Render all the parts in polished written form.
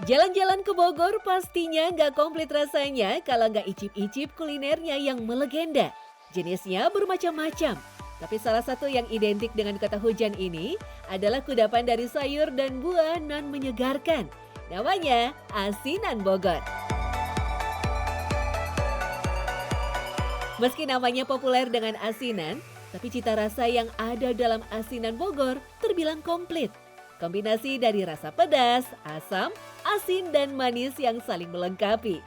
Jalan-jalan ke Bogor pastinya nggak komplit rasanya kalau nggak icip-icip kulinernya yang melegenda. Jenisnya bermacam-macam, tapi salah satu yang identik dengan kota hujan ini adalah kudapan dari sayur dan buah non menyegarkan. Namanya asinan Bogor. Meski namanya populer dengan asinan, tapi cita rasa yang ada dalam asinan Bogor terbilang komplit. Kombinasi dari rasa pedas, asam, asin, dan manis yang saling melengkapi.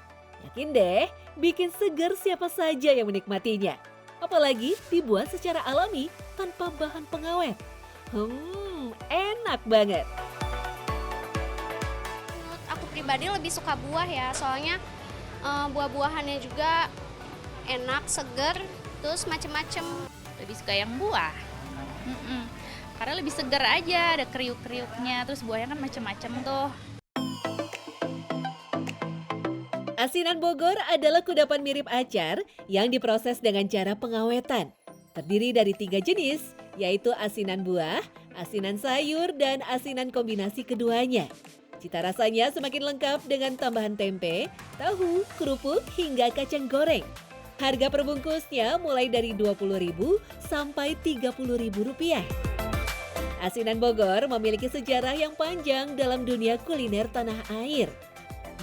Yakin deh, bikin segar siapa saja yang menikmatinya. Apalagi dibuat secara alami tanpa bahan pengawet. Enak banget. Menurut aku pribadi lebih suka buah ya, soalnya buah-buahannya juga enak, seger, terus macem-macem. Lebih suka yang buah. Karena lebih segar aja, ada kriuk-kriuknya, terus buahnya kan macam-macam tuh. Asinan Bogor adalah kudapan mirip acar yang diproses dengan cara pengawetan. Terdiri dari 3 jenis, yaitu asinan buah, asinan sayur, dan asinan kombinasi keduanya. Cita rasanya semakin lengkap dengan tambahan tempe, tahu, kerupuk, hingga kacang goreng. Harga perbungkusnya mulai dari Rp20.000 sampai Rp30.000. Asinan Bogor memiliki sejarah yang panjang dalam dunia kuliner tanah air.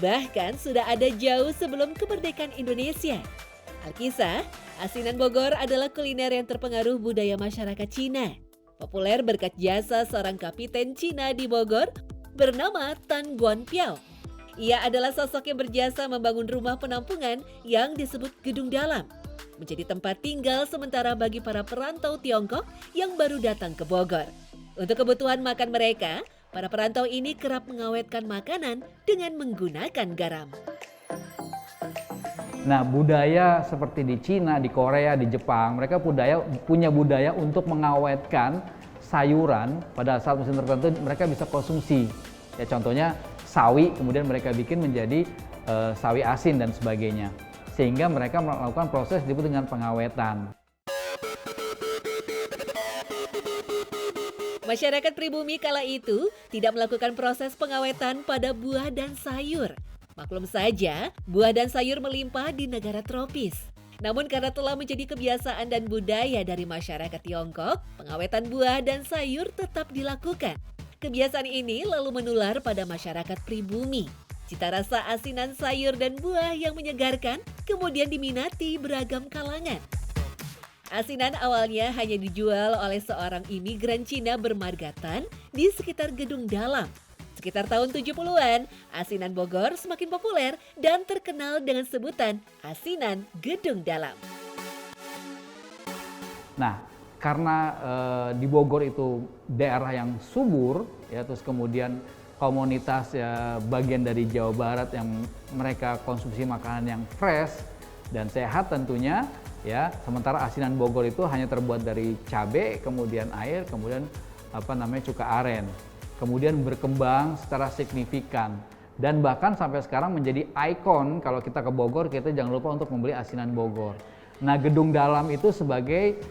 Bahkan sudah ada jauh sebelum kemerdekaan Indonesia. Alkisah, asinan Bogor adalah kuliner yang terpengaruh budaya masyarakat Cina. Populer berkat jasa seorang kapiten Cina di Bogor bernama Tan Guanpiao. Ia adalah sosok yang berjasa membangun rumah penampungan yang disebut Gedung Dalam. Menjadi tempat tinggal sementara bagi para perantau Tiongkok yang baru datang ke Bogor. Untuk kebutuhan makan mereka, para perantau ini kerap mengawetkan makanan dengan menggunakan garam. Nah, budaya seperti di Cina, di Korea, di Jepang, mereka punya budaya untuk mengawetkan sayuran pada saat musim tertentu mereka bisa konsumsi. Ya, contohnya sawi, kemudian mereka bikin menjadi sawi asin dan sebagainya. Sehingga mereka melakukan proses disebut dengan pengawetan. Masyarakat pribumi kala itu tidak melakukan proses pengawetan pada buah dan sayur. Maklum saja, buah dan sayur melimpah di negara tropis. Namun karena telah menjadi kebiasaan dan budaya dari masyarakat Tiongkok, pengawetan buah dan sayur tetap dilakukan. Kebiasaan ini lalu menular pada masyarakat pribumi. Cita rasa asinan sayur dan buah yang menyegarkan kemudian diminati beragam kalangan. Asinan awalnya hanya dijual oleh seorang imigran Cina bermargatan di sekitar Gedung Dalam. Sekitar tahun 70-an, asinan Bogor semakin populer dan terkenal dengan sebutan asinan Gedung Dalam. Nah, karena di Bogor itu daerah yang subur, ya, terus kemudian komunitas ya, bagian dari Jawa Barat yang mereka konsumsi makanan yang fresh dan sehat tentunya. Ya, sementara asinan Bogor itu hanya terbuat dari cabai, kemudian air, kemudian cuka aren. Kemudian berkembang secara signifikan dan bahkan sampai sekarang menjadi ikon. Kalau kita ke Bogor, kita jangan lupa untuk membeli asinan Bogor. Nah, Gedung Dalam itu sebagai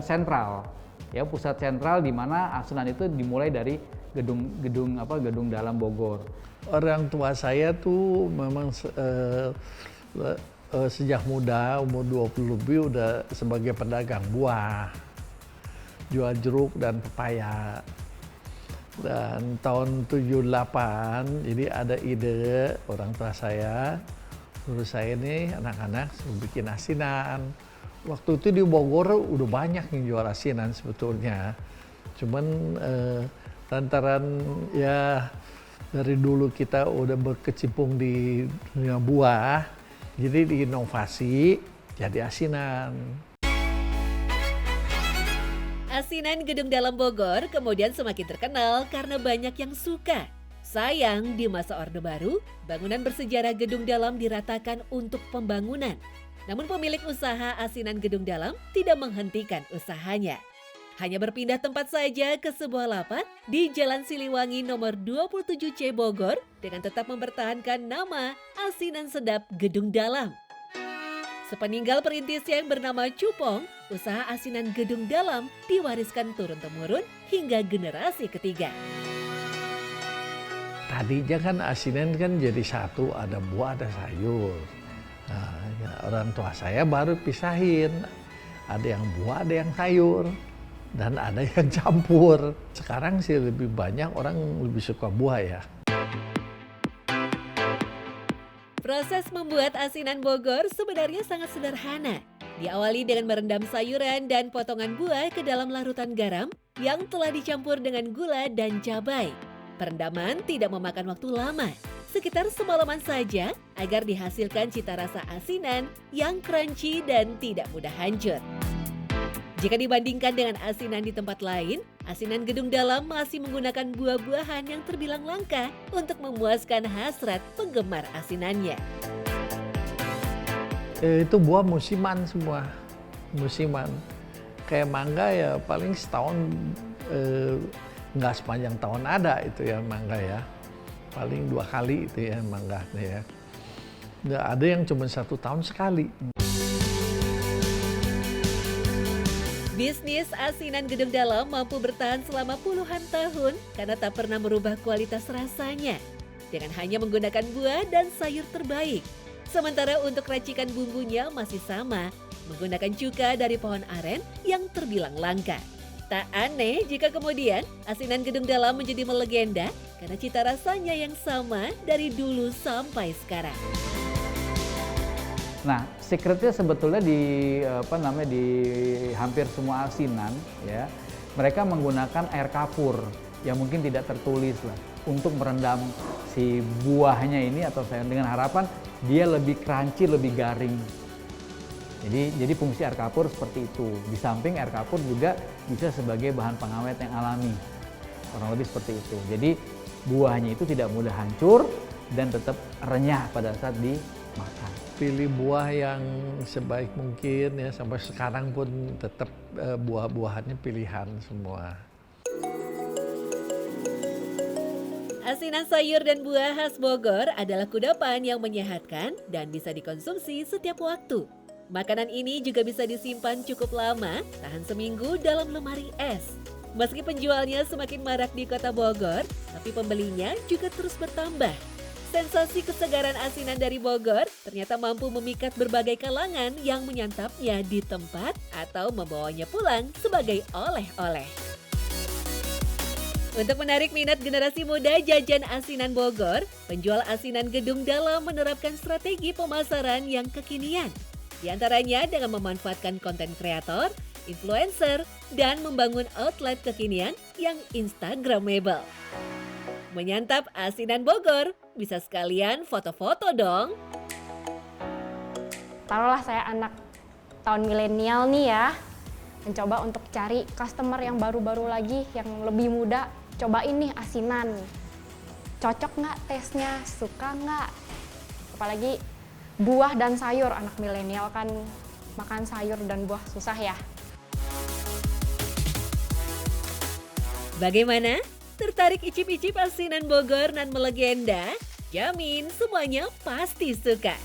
sentral, ya, pusat sentral di mana asinan itu dimulai dari Gedung Dalam Bogor. Orang tua saya tuh memang sejak muda, umur 20 lebih udah sebagai pedagang buah, jual jeruk dan pepaya. Dan tahun 78, jadi ada ide orang tua saya, suruh saya nih anak-anak bikin asinan. Waktu itu di Bogor udah banyak yang jual asinan sebetulnya. Cuman lantaran ya dari dulu kita udah berkecimpung di dunia buah, jadi diinovasi jadi asinan. Asinan Gedung Dalam Bogor kemudian semakin terkenal karena banyak yang suka. Sayang, di masa Orde Baru, bangunan bersejarah Gedung Dalam diratakan untuk pembangunan. Namun pemilik usaha asinan Gedung Dalam tidak menghentikan usahanya. Hanya berpindah tempat saja ke sebuah lapak di Jalan Siliwangi nomor 27C Bogor dengan tetap mempertahankan nama Asinan Sedap Gedung Dalam. Sepeninggal perintisnya yang bernama Cupong, usaha asinan Gedung Dalam diwariskan turun-temurun hingga generasi ketiga. Tadinya kan asinan kan jadi satu, ada buah, ada sayur. Nah, ya, orang tua saya baru pisahin. Ada yang buah, ada yang sayur. Dan ada yang campur. Sekarang sih lebih banyak orang lebih suka buah ya. Proses membuat asinan Bogor sebenarnya sangat sederhana. Diawali dengan merendam sayuran dan potongan buah ke dalam larutan garam yang telah dicampur dengan gula dan cabai. Perendaman tidak memakan waktu lama, sekitar semalaman saja agar dihasilkan cita rasa asinan yang crunchy dan tidak mudah hancur. Jika dibandingkan dengan asinan di tempat lain, asinan Gedung Dalam masih menggunakan buah-buahan yang terbilang langka untuk memuaskan hasrat penggemar asinannya. Itu buah musiman semua, musiman. Kayak mangga ya paling setahun, nggak sepanjang tahun ada itu ya mangga ya. Paling 2 kali itu ya mangga ya. Nggak ada yang cuma 1 tahun sekali. Bisnis asinan Gedung Dalam mampu bertahan selama puluhan tahun karena tak pernah merubah kualitas rasanya dengan hanya menggunakan buah dan sayur terbaik. Sementara untuk racikan bumbunya masih sama, menggunakan cuka dari pohon aren yang terbilang langka. Tak aneh jika kemudian asinan Gedung Dalam menjadi melegenda karena cita rasanya yang sama dari dulu sampai sekarang. Nah, secretnya sebetulnya di hampir semua asinan ya, mereka menggunakan air kapur yang mungkin tidak tertulis lah untuk merendam si buahnya ini atau sayur dengan harapan dia lebih crunchy, lebih garing. Jadi fungsi air kapur seperti itu. Di samping air kapur juga bisa sebagai bahan pengawet yang alami. Kurang lebih seperti itu. Jadi buahnya itu tidak mudah hancur dan tetap renyah pada saat dimakan. Pilih buah yang sebaik mungkin ya, sampai sekarang pun tetap buah-buahannya pilihan semua. Asinan sayur dan buah khas Bogor adalah kudapan yang menyehatkan dan bisa dikonsumsi setiap waktu. Makanan ini juga bisa disimpan cukup lama, tahan seminggu dalam lemari es. Meski penjualnya semakin marak di kota Bogor, tapi pembelinya juga terus bertambah. Sensasi kesegaran asinan dari Bogor ternyata mampu memikat berbagai kalangan yang menyantapnya di tempat atau membawanya pulang sebagai oleh-oleh. Untuk menarik minat generasi muda jajan asinan Bogor, penjual asinan Gedung Dalam menerapkan strategi pemasaran yang kekinian. Di antaranya dengan memanfaatkan konten kreator, influencer, dan membangun outlet kekinian yang instagramable. Menyantap asinan Bogor, bisa sekalian foto-foto dong. Taruhlah saya anak tahun milenial nih ya, mencoba untuk cari customer yang baru-baru lagi, yang lebih muda. Cobain nih asinan, cocok nggak tesnya, suka nggak? Apalagi buah dan sayur, anak milenial kan makan sayur dan buah susah ya. Bagaimana? Tertarik icip-icip asinan Bogor nan melegenda? Jamin semuanya pasti suka.